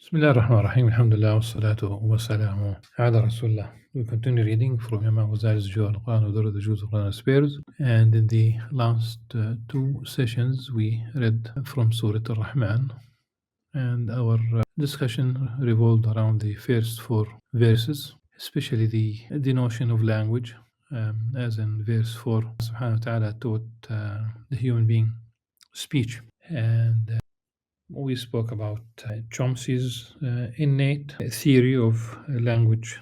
Bismillah ar-Rahman ar-Rahim, alhamdulillah, wassalatu wassalamu ala Rasulullah. We continue reading from Imam Al-Ghazali's Juz al-Quran, the Juz al-Quran spares. And in the last two sessions, we read from Surah Al-Rahman. And our discussion revolved around the first four verses, especially the notion of language. As in verse 4, subhanahu wa ta'ala taught the human being speech. And we spoke about Chomsky's innate theory of language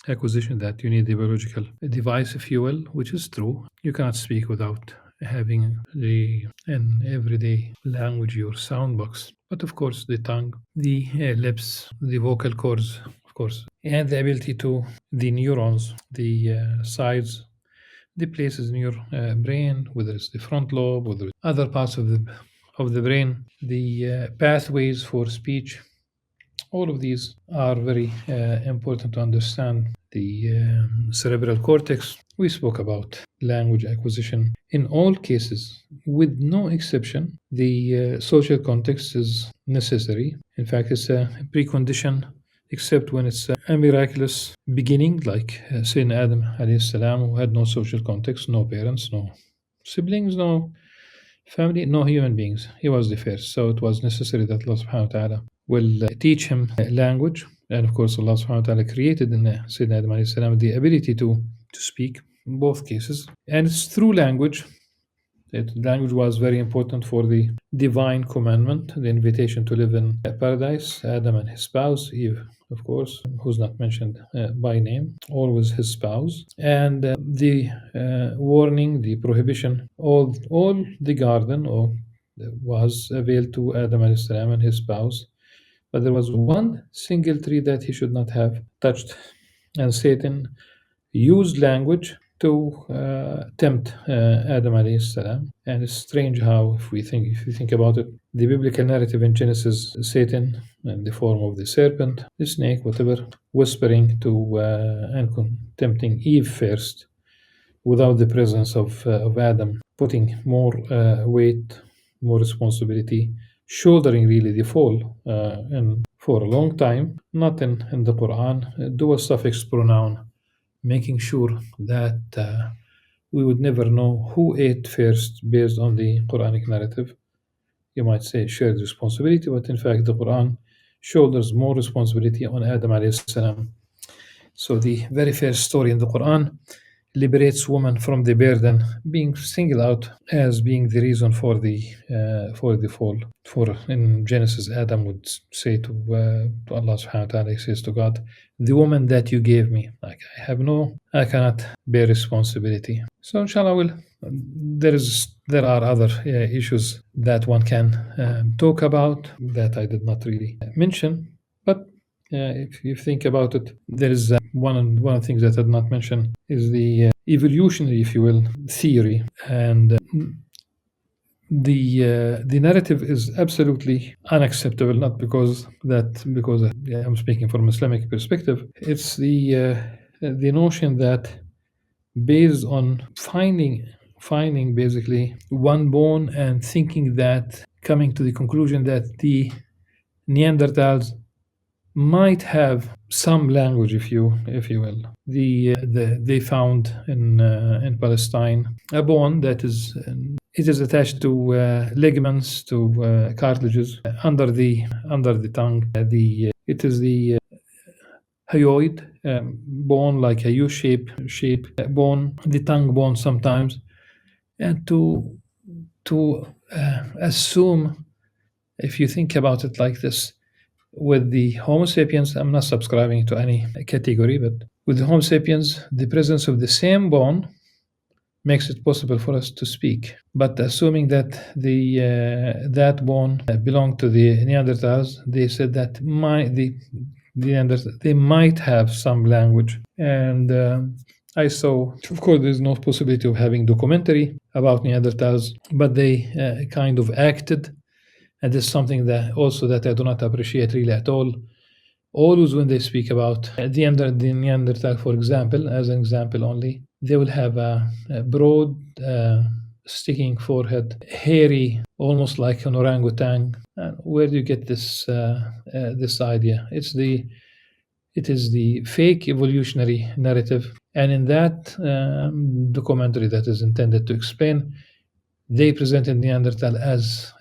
acquisition, that you need the biological device, if you will, which is true. You cannot speak without having an everyday language, your sound box. But of course, the tongue, the lips, the vocal cords, of course, and the ability to the neurons, the sides, the places in your brain, whether it's the front lobe, whether it's other parts of the brain, the pathways for speech. All of these are very important to understand. The cerebral cortex. We spoke about language acquisition. In all cases, with no exception, the social context is necessary. In fact, it's a precondition, except when it's a miraculous beginning, like Sayyidina Adam alayhi salam, who had no social context, no parents, no siblings, no family, no human beings. He was the first. So it was necessary that Allah subhanahu wa ta'ala will teach him language. And of course, Allah subhanahu wa ta'ala created in Sayyidina Adam alayhi salam the ability to speak in both cases. And it's through language. Language was very important for the divine commandment, the invitation to live in paradise. Adam and his spouse, Eve, of course, who's not mentioned by name, always his spouse. And the warning, the prohibition, all the garden was availed to Adam alayhi salam and his spouse. But there was one single tree that he should not have touched. And Satan used language to tempt Adam alayhi salam. And it's strange how, if you think about it, the biblical narrative in Genesis, Satan in the form of the serpent, the snake, whatever, whispering to and tempting Eve first, without the presence of Adam, putting more weight, more responsibility, shouldering really the fall, and for a long time, not in the Quran, dual suffix pronoun, making sure that we would never know who ate first based on the Quranic narrative. You might say shared responsibility, but in fact the Quran shoulders more responsibility on Adam alayhi salam. So the very first story in the Quran liberates woman from the burden, being singled out as being the reason for the fall. For in Genesis, Adam would say to Allah subhanahu wa ta'ala, he says to God, the woman that you gave me, like I cannot bear responsibility. So inshallah, there are other issues that one can talk about that I did not really mention, but if you think about it, there is one of the things that I did not mention is the evolutionary, if you will, theory, and the narrative is absolutely unacceptable. Not because I'm speaking from an Islamic perspective. It's the notion that based on finding basically one bone and coming to the conclusion that the Neanderthals might have some language, if you will. They found in Palestine a bone that it is attached to ligaments, to cartilages under the tongue. It is the hyoid bone, like a U-shape bone, the tongue bone sometimes, and to assume, if you think about it like this, with the Homo sapiens, I'm not subscribing to any category, but with the Homo sapiens, the presence of the same bone makes it possible for us to speak. But assuming that that bone belonged to the Neanderthals, they said that the Neanderthals, they might have some language. And I saw, of course, there's no possibility of having documentary about Neanderthals, but they kind of acted. And this is something that I do not appreciate really at all. Always when they speak about the Neanderthal, for example, as an example only, they will have a broad sticking forehead, hairy, almost like an orangutan. Where do you get this idea? It is the fake evolutionary narrative, and in that documentary that is intended to explain, they presented Neanderthal as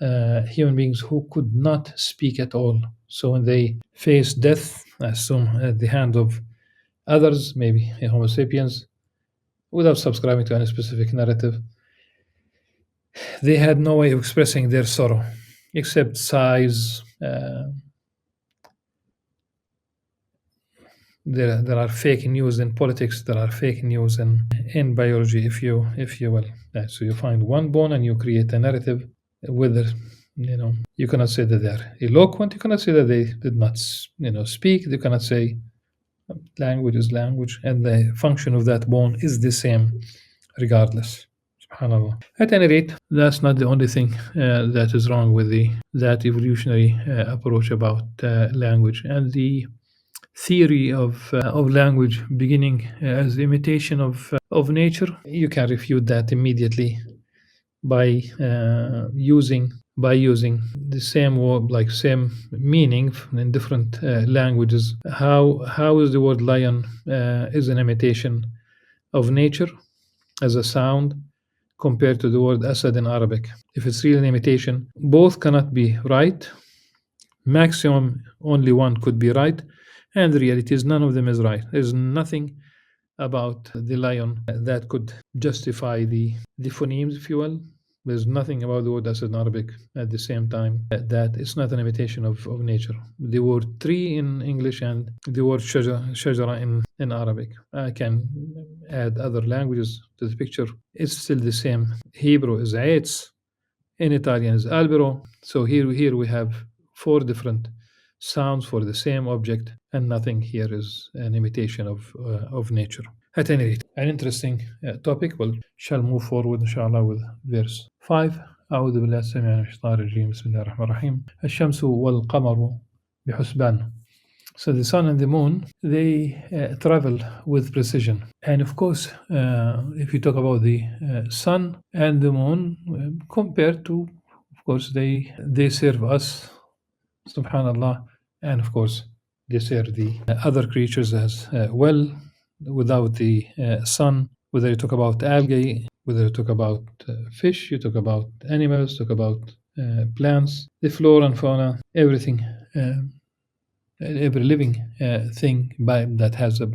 human beings who could not speak at all. So when they faced death, I assume at the hand of others, maybe Homo sapiens, without subscribing to any specific narrative, they had no way of expressing their sorrow except sighs. There are fake news in politics. There are fake news in biology, if you will. So you find one bone and you create a narrative. Whether you cannot say that they're eloquent. You cannot say that they did not speak. You cannot say language is language, and the function of that bone is the same, regardless. Subhanallah. At any rate, that's not the only thing that is wrong with that evolutionary approach about language and the theory of language beginning as imitation of nature. You can refute that immediately by using the same word, like same meaning in different languages. How is the word lion is an imitation of nature as a sound compared to the word asad in Arabic? If it's really an imitation, both cannot be right. Maximum only one could be right, and the reality is none of them is right. There's nothing about the lion that could justify the phonemes, if you will. There's nothing about the word asad in Arabic at the same time that it's not an imitation of nature. The word tree in English and the word shajara in Arabic. I can add other languages to the picture. It's still the same. Hebrew is eitz, in Italian is albero. So here we have four different sounds for the same object, and nothing here is an imitation of nature. At any rate, an interesting topic. Well, shall move forward, inshallah, with verse 5. أعوذ بالله السميع من الشيطان الرجيم بسم الله الرحمن الرحيم الشمس والقمر بحسبان. So the sun and the moon, they travel with precision. And of course, if you talk about the sun and the moon, compared to, of course, they serve us, subhanallah, and of course, they serve the other creatures as well. Without the sun, whether you talk about algae, whether you talk about fish, you talk about animals, talk about plants, the flora and fauna, everything. Every living thing that has a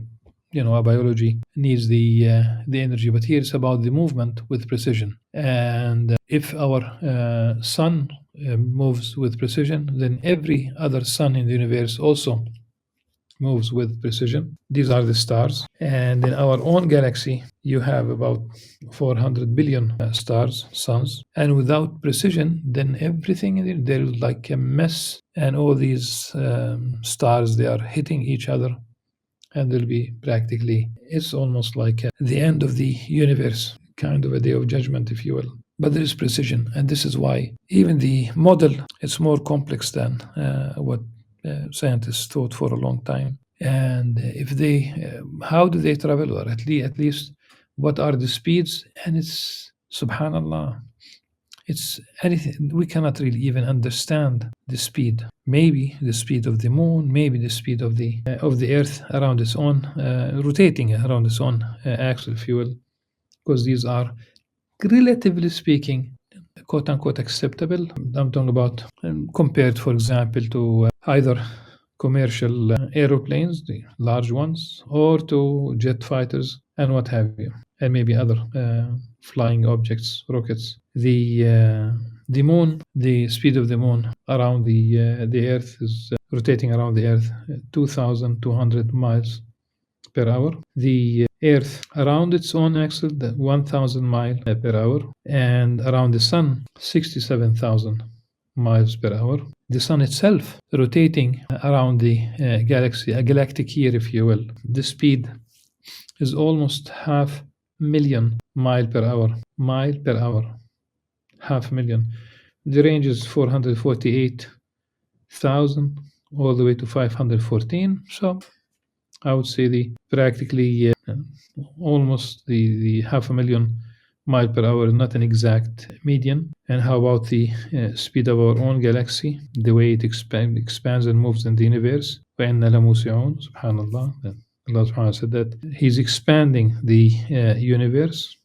biology needs the energy, but here it's about the movement with precision. And if our sun moves with precision, then every other sun in the universe also moves with precision. These are the stars, and in our own galaxy you have about 400 billion suns, and without precision, then everything in there is like a mess, and all these stars, they are hitting each other, and there'll be practically, it's almost like the end of the universe, kind of a day of judgment, if you will. But there is precision, and this is why even the model, it's more complex than what scientists thought for a long time. And if they, how do they travel, or at least what are the speeds? And it's subhanallah, it's anything. We cannot really even understand the speed. Maybe the speed of the moon, maybe the speed of the Earth around its own, rotating around its own axis, if you will, because these are, relatively speaking, quote unquote acceptable. I'm talking about compared, for example, to either commercial aeroplanes, the large ones, or to jet fighters and what have you, and maybe other flying objects, rockets. The moon, the speed of the moon around the Earth is rotating around the Earth 2,200 miles per hour. The Earth around its own axis, 1,000 miles per hour, and around the Sun, 67,000 miles per hour. The Sun itself rotating around the galaxy, a galactic year, if you will. The speed is almost 500,000 mile per hour. Mile per hour. 500,000. The range is 448,000 all the way to 514. So I would say the practically almost the 500,000 mile per hour is not an exact median. And how about the speed of our own galaxy, the way it expands and moves in the universe? وَإِنَّ لَمُوسِعُونَ, subhanallah. Allah subhanahu wa ta'ala said that He's expanding the universe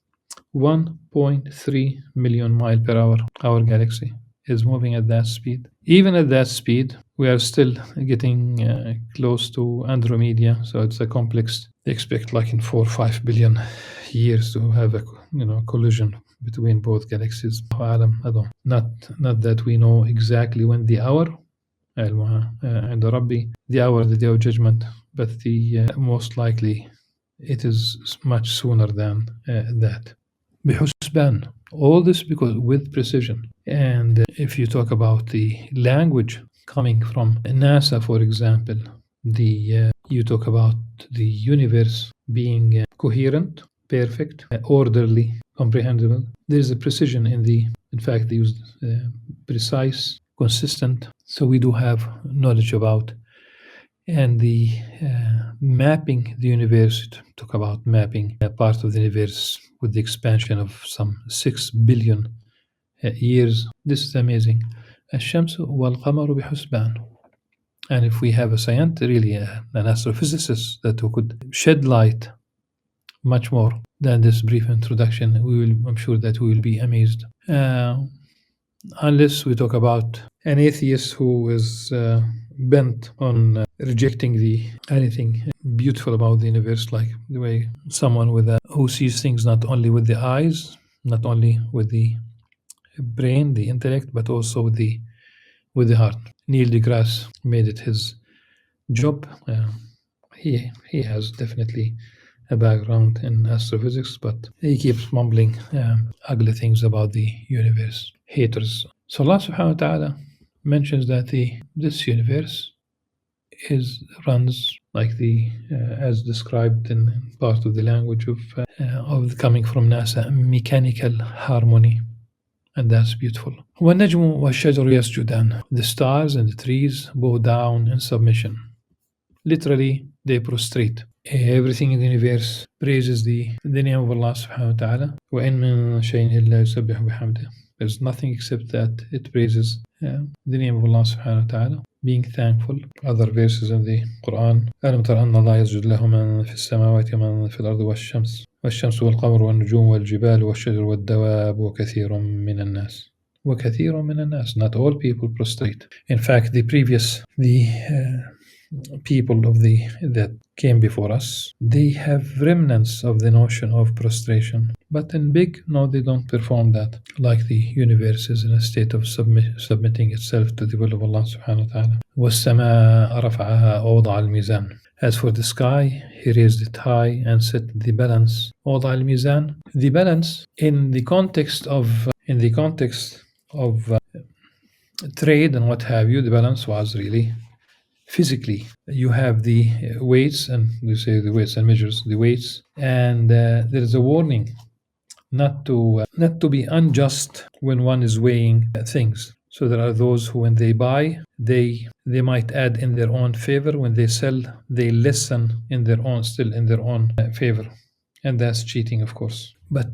1.3 million mile per hour. Our galaxy is moving at that speed. Even at that speed, we are still getting close to Andromeda, so it's a complex. They expect like in 4 or 5 billion years to have a collision between both galaxies. I don't. Not that we know exactly when the hour. عند ربي, the hour, the day of judgment, but the most likely it is much sooner than that. بحسبان. All this because with precision. And if you talk about the language coming from NASA, for example, you talk about the universe being coherent, perfect, orderly, comprehensible. There's a precision in fact, they use precise, consistent. So we do have knowledge about. And the mapping the universe, talk about mapping a part of the universe with the expansion of some 6 billion years. This is amazing. الشمس والقمر بحسبان. And if we have a scientist, really an astrophysicist, that who could shed light much more than this brief introduction, I'm sure that we will be amazed. Unless we talk about an atheist who is bent on rejecting anything beautiful about the universe, like the way someone who sees things not only with the eyes, not only with the brain, the intellect, but also with the heart. Neil deGrasse made it his job. He has definitely a background in astrophysics, but he keeps mumbling ugly things about the universe. Haters. So Allah subhanahu wa ta'ala mentions that this universe runs like as described in part of the language of coming from NASA, mechanical harmony. And that's beautiful. وَالنَّجْمُ وَالشَّجَرُ يَسْجُدَانِ. The stars and the trees bow down in submission. Literally, they prostrate. Everything in the universe praises the name of Allah subhanahu wa ta'ala. وَإِن مِّن شَيْءٍ إِلَّا يُسَبِّحُ بِحَمْدِهِ. There's nothing except that it praises the name of Allah subhanahu wa ta'ala, being thankful. Other verses in the Qur'an. أَلَمْ تَرَ أَنَّ اللَّهَ يَسْجُدُ لَهُ مَن فِي السَّمَاوَاتِ وَمَن فِي الْأَرْضِ والشمس والقمر والنجوم والجبال والشجر والدواب وكثير من الناس. وكثير من الناس. Not all people prostrate. In fact, the people that came before us, they have remnants of the notion of prostration. But in big, no, they don't perform that. Like the universe is in a state of submitting itself to the will of Allah subhanahu wa ta'ala. وَالسَّمَاءَ رَفَعَهَا وَوَضَعَ الْمِيزَانَ. As for the sky, He raised it high and set the balance. وَوَضَعَ الْمِيزَانَ. The balance in the context of trade and what have you, the balance was really physically. You have the weights, and you say the weights and measures the weights, and there is a warning not to be unjust when one is weighing things. So there are those who, when they buy, they might add in their own favor. When they sell, they lessen in their own favor, and that's cheating, of course. But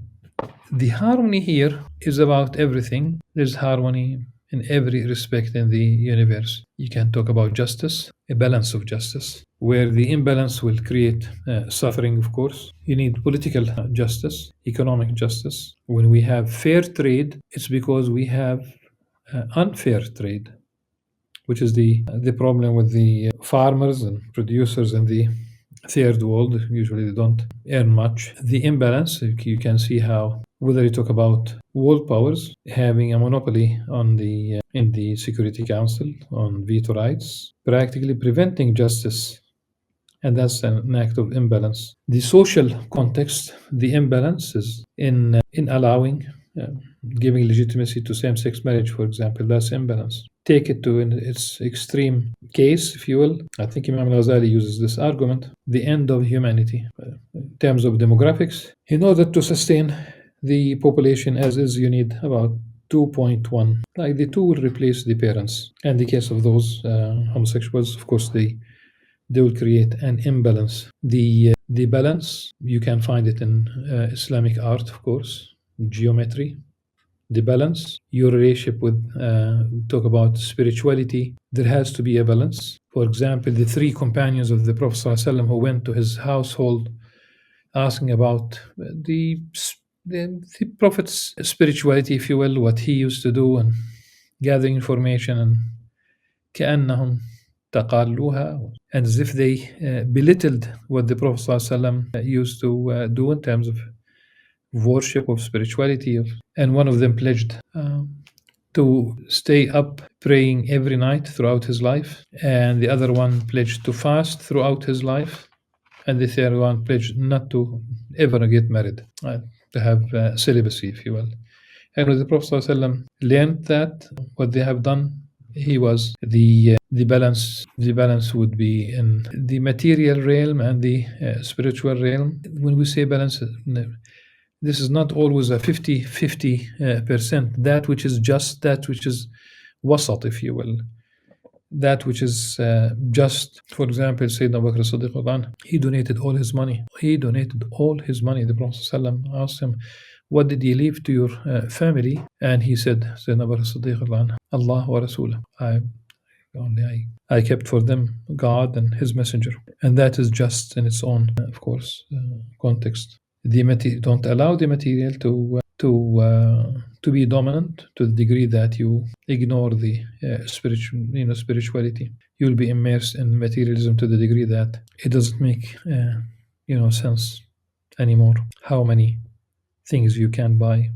the harmony here is about everything. There's harmony in every respect in the universe. You can talk about justice, a balance of justice, where the imbalance will create suffering, of course. You need political justice, economic justice. When we have fair trade, it's because we have unfair trade, which is the problem with the farmers and producers in the third world. Usually they don't earn much. The imbalance, you can see how, whether you talk about world powers having a monopoly on in the Security Council on veto rights, practically preventing justice, and that's an act of imbalance. The social context, the imbalance is in allowing, giving legitimacy to same-sex marriage, for example. That's imbalance. Take it to its extreme case, if you will. I think Imam Al-Ghazali uses this argument: the end of humanity in terms of demographics. In order to sustain the population as is, you need about 2.1. Like the 2 will replace the parents. And in the case of those homosexuals, of course, they will create an imbalance. The balance, you can find it in Islamic art, of course. geometry, the balance, your relationship with, talk about spirituality, there has to be a balance. For example, the three companions of the Prophet ﷺ who went to his household asking about the Prophet's spirituality, if you will, what he used to do, and gathering information, and كأنهم تقالوها, and as if they belittled what the Prophet ﷺ used to do in terms of worship, of spirituality, and one of them pledged to stay up praying every night throughout his life, and the other one pledged to fast throughout his life, and the third one pledged not to ever get married, to have celibacy, if you will. And when the Prophet ﷺ learned that what they have done, he was the balance. The balance would be in the material realm and the spiritual realm. When we say balance, this is not always a 50-50%. That which is just, that which is wasat, if you will. That which is just. For example, Sayyidina Abu Bakr as-Siddiq, he donated all his money. He donated all his money. The Prophet ﷺ asked him, what did you leave to your family? And he said, Sayyidina Abu Bakr as-Siddiq, Allah wa Rasulah. I kept for them God and His Messenger. And that is just in its own, of course, context. Don't allow the material to be dominant to the degree that you ignore the spirituality. You'll be immersed in materialism to the degree that it doesn't make sense anymore. How many things you can buy,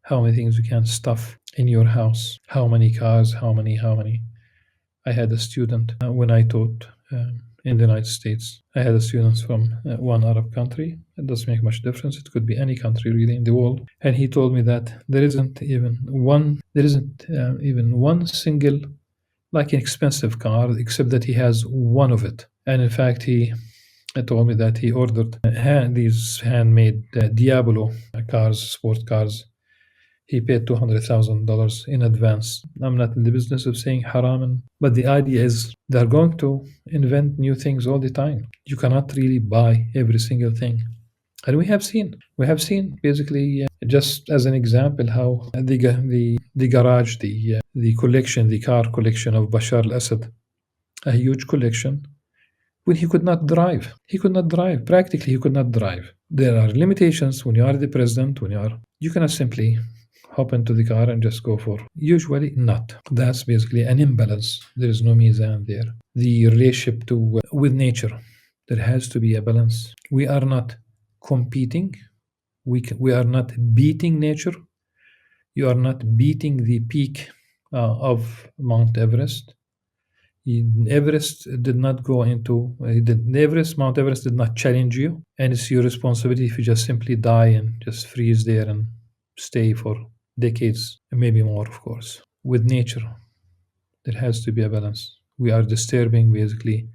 how many things you can stuff in your house, how many cars, how many. I had a student when I taught in the United States. I had a student from one Arab country. It doesn't make much difference. It could be any country really in the world. And he told me that there isn't even one single like an expensive car except that he has one of it. And in fact, he told me that he ordered these handmade Diablo cars, sport cars. He paid $200,000 in advance. I'm not in the business of saying haram, but the idea is they're going to invent new things all the time. You cannot really buy every single thing. And we have seen basically, just as an example, how the garage, the collection, the car collection of Bashar al-Assad, a huge collection, when he could not drive. Practically, he could not drive. There are limitations when you are the president, you cannot simply hop into the car and just go for. Usually not. That's basically an imbalance. There is no mizan there. The relationship with nature, there has to be a balance. We are not competing. We are not beating nature. You are not beating the peak of Mount Everest. Everest did not go into Mount Everest did not challenge you, and it's your responsibility if you just simply die and just freeze there and stay for decades, and maybe more, of course. With nature, there has to be a balance. We are disturbing basically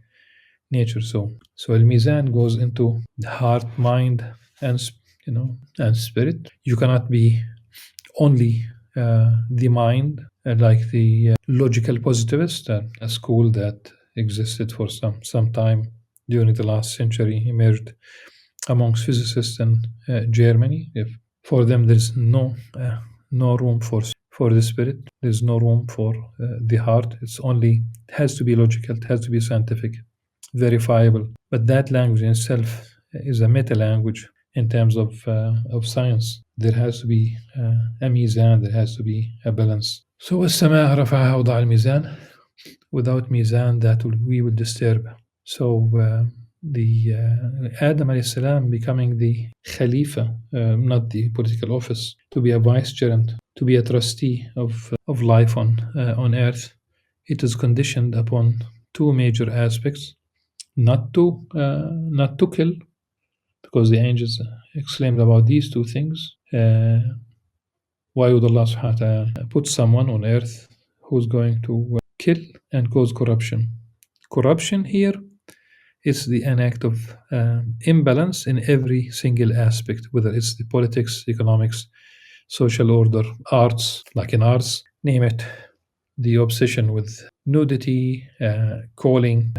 nature. So al-mizan goes into the heart, mind, and spirit. You cannot be only the mind, like the logical positivist, a school that existed for some time during the last century, emerged amongst physicists in Germany. If for them there's no room for the spirit, there's no room for the heart. It has to be logical, it has to be scientific, verifiable. But that language in itself is a meta language in terms of science. There has to be a mizan, there has to be a balance. So السماء رفعها وضع الميزان. Without mizan, we will disturb. So the Adam alayhi salam becoming the Khalifa, not the political office, to be a vicegerent, to be a trustee of life on earth, it is conditioned upon two major aspects: not to kill, because the angels exclaimed about these two things. Why would Allah subhanahu wa ta'ala put someone on earth who's going to kill and cause corruption? Corruption here is an act of imbalance in every single aspect, whether it's the politics, economics, social order, arts, like in arts, name it. The obsession with nudity, calling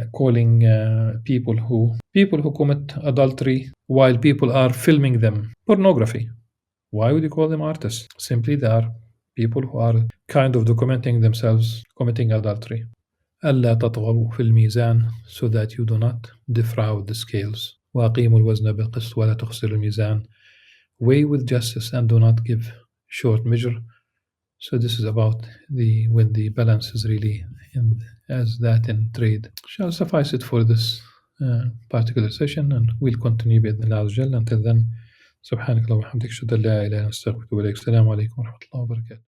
people who commit adultery while people are filming them, pornography. Why would you call them artists? Simply they are people who are kind of documenting themselves committing adultery. ألا تطغوا في الميزان, so that you do not defraud the scales. وأقيموا الوزن بالقسط ولا تخسروا الميزان. Weigh with justice and do not give short measure. So this is about when the balance is really as that in trade. Shall suffice it for this particular session, and we'll continue بإذن الله عز وجل. Until then, سبحانك اللهم وبحمدك أشهد أن لا إله إلا أنت أستغفرك وأتوب إليك. السلام عليكم ورحمة الله وبركاته.